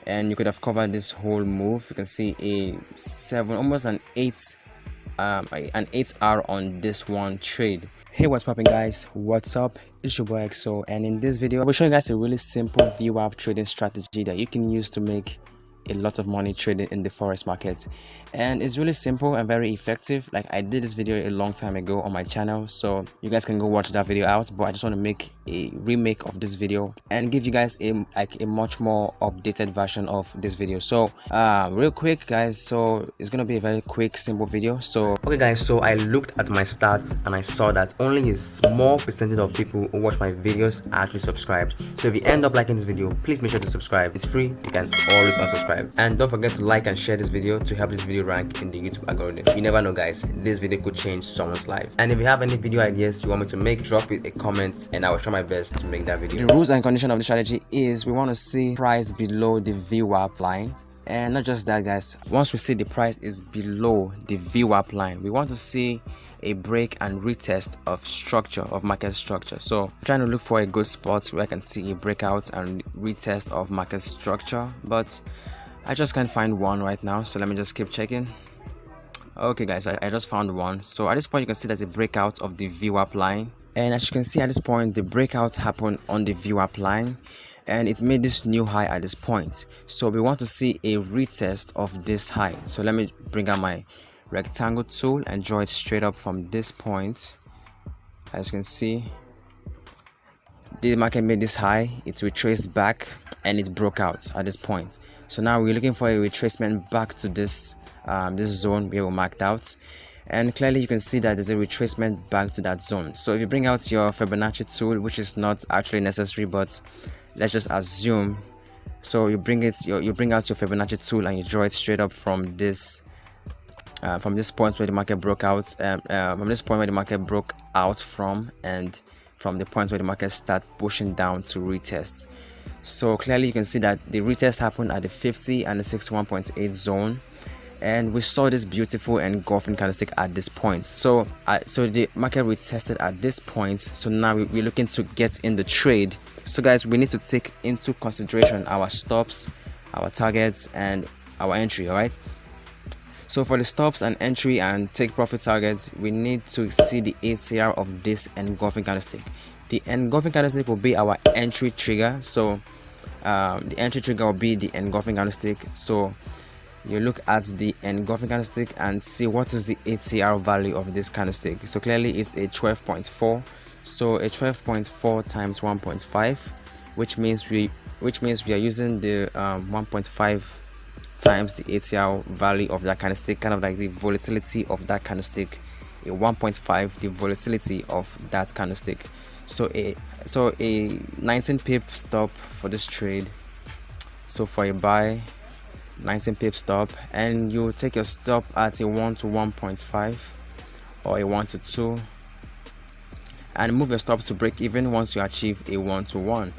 and you could have covered this whole move. You can see a 7, almost an 8 hour on this one trade. Hey, what's popping, guys? What's up? It's your boy XO, and in this video I'll be showing you guys a really simple VWAP trading strategy that you can use to make a lot of money trading in the forex market. And it's really simple and very effective. Like, I did this video a long time ago on my channel, so you guys can go watch that video out, but I just want to make a remake of this video and give you guys a much more updated version of this video. So real quick, guys, so it's gonna be a very quick, simple video. So okay, guys, so I looked at my stats and I saw that only a small percentage of people who watch my videos actually subscribed. So if you end up liking this video, please make sure to subscribe. It's free. You can always unsubscribe. And don't forget to like and share this video to help this video rank in the YouTube algorithm. You never know, guys, this video could change someone's life. And if you have any video ideas you want me to make, drop it a comment and I will try my best to make that video. The rules and condition of the strategy is we want to see price below the VWAP line. And not just that, guys, once we see the price is below the VWAP line, we want to see a break and retest of structure, of market structure. So I'm trying to look for a good spot where I can see a breakout and retest of market structure, but I just can't find one right now, so let me just keep checking. Okay, guys, I just found one. So at this point you can see there's a breakout of the VWAP line, and as you can see at this point the breakout happened on the VWAP line and it made this new high at this point. So we want to see a retest of this high. So let me bring out my rectangle tool and draw it straight up from this point. As you can see, the market made this high, it retraced back and it broke out at this point. So now we're looking for a retracement back to this this zone where we marked out, and clearly you can see that there's a retracement back to that zone. So if you bring out your Fibonacci tool, which is not actually necessary, but let's just assume, so you bring out your Fibonacci tool and you draw it straight up from this point where the market broke out, from this point where the market broke out from, and from the point where the market start pushing down to retest. So clearly you can see that the retest happened at the 50 and the 61.8 zone, and we saw this beautiful engulfing candlestick at this point. So so the market retested at this point. So now we're looking to get in the trade. So guys, we need to take into consideration our stops, our targets, and our entry. All right, so for the stops and entry and take profit targets, we need to see the ATR of this engulfing candlestick. The engulfing candlestick will be our entry trigger. So the entry trigger will be the engulfing candlestick. So you look at the engulfing candlestick and see what is the ATR value of this candlestick. So clearly it's a 12.4. so a 12.4 times 1.5, which means we are using the 1.5 times the ATR value of that candlestick, kind of like the volatility of that candlestick, a 1.5 the volatility of that candlestick. So a 19 pip stop for this trade. So for a buy, 19 pip stop, and you take your stop at a 1 to 1.5 or a 1 to 2 and move your stops to break even once you achieve a 1 to 1.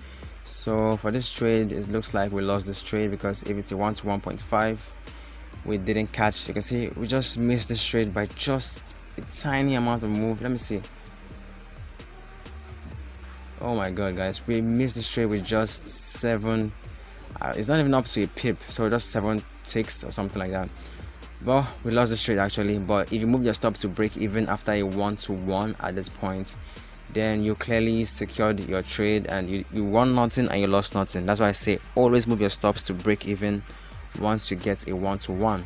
So for this trade, it looks like we lost this trade because if it's a 1 to 1.5, we didn't catch. You can see we just missed this trade by just a tiny amount of move. Let me see. Oh my god, guys, we missed this trade with just 7. It's not even up to a pip, so just 7 ticks or something like that. Well, we lost this trade actually. But if you move your stop to break even after a 1 to 1 at this point, then you clearly secured your trade and you won nothing and you lost nothing. That's why I say always move your stops to break even once you get a 1 to 1.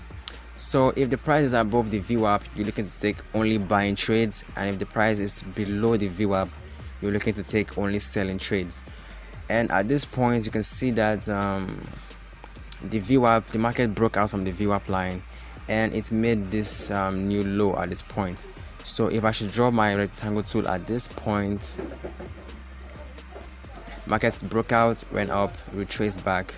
So if the price is above the VWAP, you're looking to take only buying trades, and if the price is below the VWAP, you're looking to take only selling trades. And at this point you can see that the VWAP, the market broke out from the VWAP line and it made this new low at this point. So if I should draw my rectangle tool at this point, markets broke out, went up, retraced back,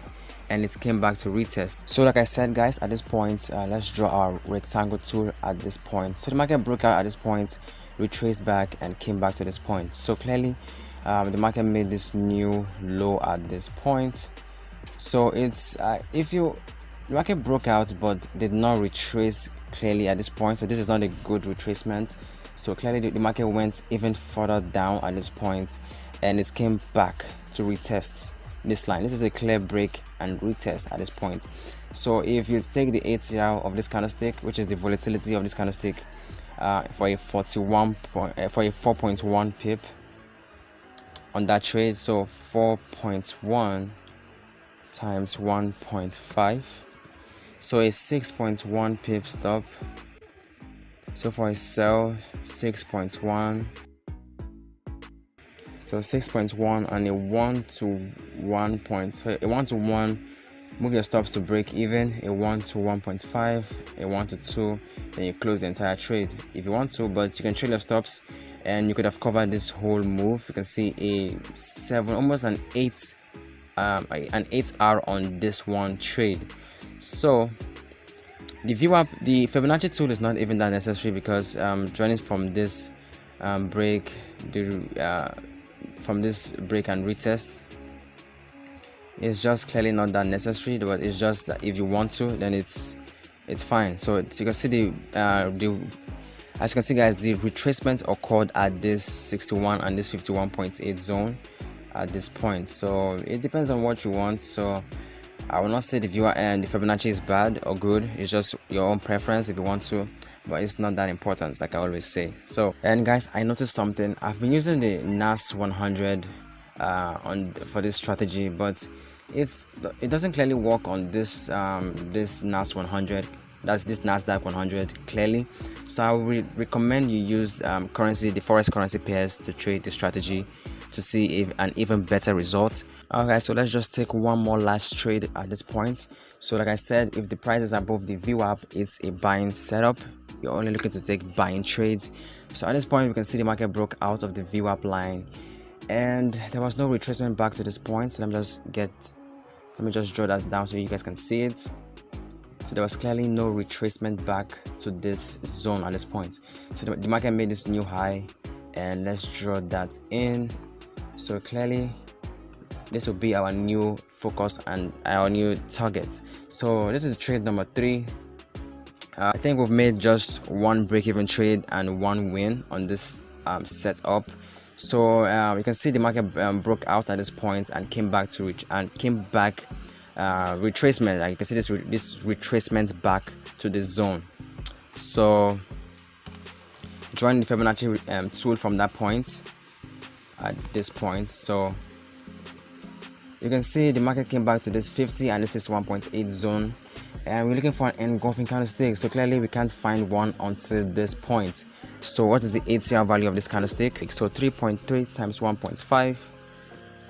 and it came back to retest. So like I said, guys, at this point, let's draw our rectangle tool at this point. So the market broke out at this point, retraced back, and came back to this point. So clearly the market made this new low at this point. So it's the market broke out but did not retrace clearly at this point, so this is not a good retracement. So clearly the market went even further down at this point and it came back to retest. this line. This is a clear break and retest at this point. So if you take the ATR of this candlestick, which is the volatility of this candlestick, for a 4.1 pip on that trade, so 4.1 times 1.5, so a 6.1 pip stop. So for a sell, 6.1, so 6.1, and a 1 to 1 point, a 1 to 1, move your stops to break even, a 1 to 1.5, a 1 to 2, then you close the entire trade if you want to. But you can trade your stops, and you could have covered this whole move. You can see a 7, almost an 8 hour on this one trade. So the VWAP, the Fibonacci tool is not even that necessary, because joining from this break, from this break and retest, it's just clearly not that necessary. But it's just that if you want to, then it's fine. So you can see as you can see, guys, the retracement occurred at this 61 and this 51.8 zone at this point. So it depends on what you want. So I will not say the viewer and the Fibonacci is bad or good. It's just your own preference if you want to, but it's not that important, like I always say. So, and guys, I noticed something. I've been using the NAS 100 for this strategy, but it doesn't clearly work on this this NAS 100. That's this Nasdaq 100 clearly. So I would recommend you use the forex currency pairs to trade the strategy, to see if an even better result. Okay, so let's just take one more last trade at this point. So like I said, if the price is above the VWAP, it's a buying setup. You're only looking to take buying trades. So at this point, we can see the market broke out of the VWAP line, and there was no retracement back to this point. So let me just draw that down so you guys can see it. So there was clearly no retracement back to this zone at this point. So the market made this new high, and let's draw that in. So clearly this will be our new focus and our new target. So this is trade number 3. I think we've made just one break-even trade and one win on this setup. So you can see the market broke out at this point and came back retracement. Like you can see this retracement back to this zone. So drawing the Fibonacci tool from that point at this point, so you can see the market came back to this 50 and this is 1.8 zone, and we're looking for an engulfing candlestick. So clearly we can't find one until this point. So what is the ATR value of this candlestick? So 3.3 times 1.5,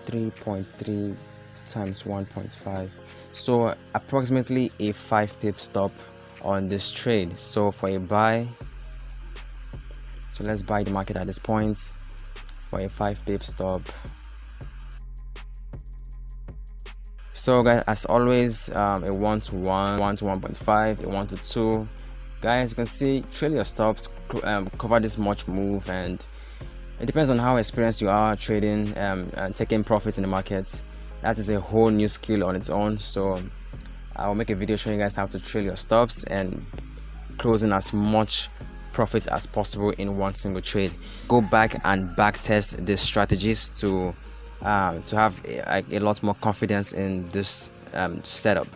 3.3 times 1.5, so approximately a 5 pip stop on this trade. So for a buy, so let's buy the market at this point for a 5 pip stop. So guys, as always, a 1 to 1, 1 to 1.5, a 1 to 2. Guys, you can see trade your stops, cover this much move, and it depends on how experienced you are trading and taking profits in the market. That is a whole new skill on its own. So I will make a video showing you guys how to trade your stops and closing as much profit as possible in one single trade. Go back and back test these strategies to have a lot more confidence in this setup.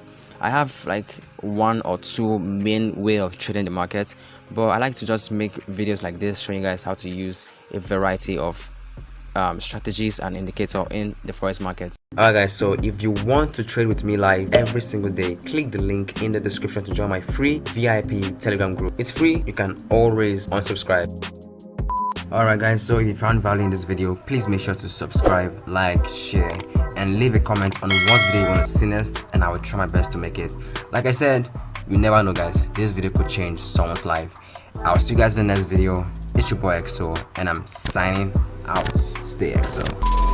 I have like 1 or 2 main way of trading the market, but I like to just make videos like this showing you guys how to use a variety of strategies and indicator in the forex market. Alright guys, so if you want to trade with me live every single day, click the link in the description to join my free VIP Telegram group. It's free, you can always unsubscribe. Alright guys, so if you found value in this video, please make sure to subscribe, like, share, and leave a comment on what video you want to see next, and I will try my best to make it. Like I said, you never know guys, this video could change someone's life. I'll see you guys in the next video. It's your boy XO, and I'm signing out. Stay XO.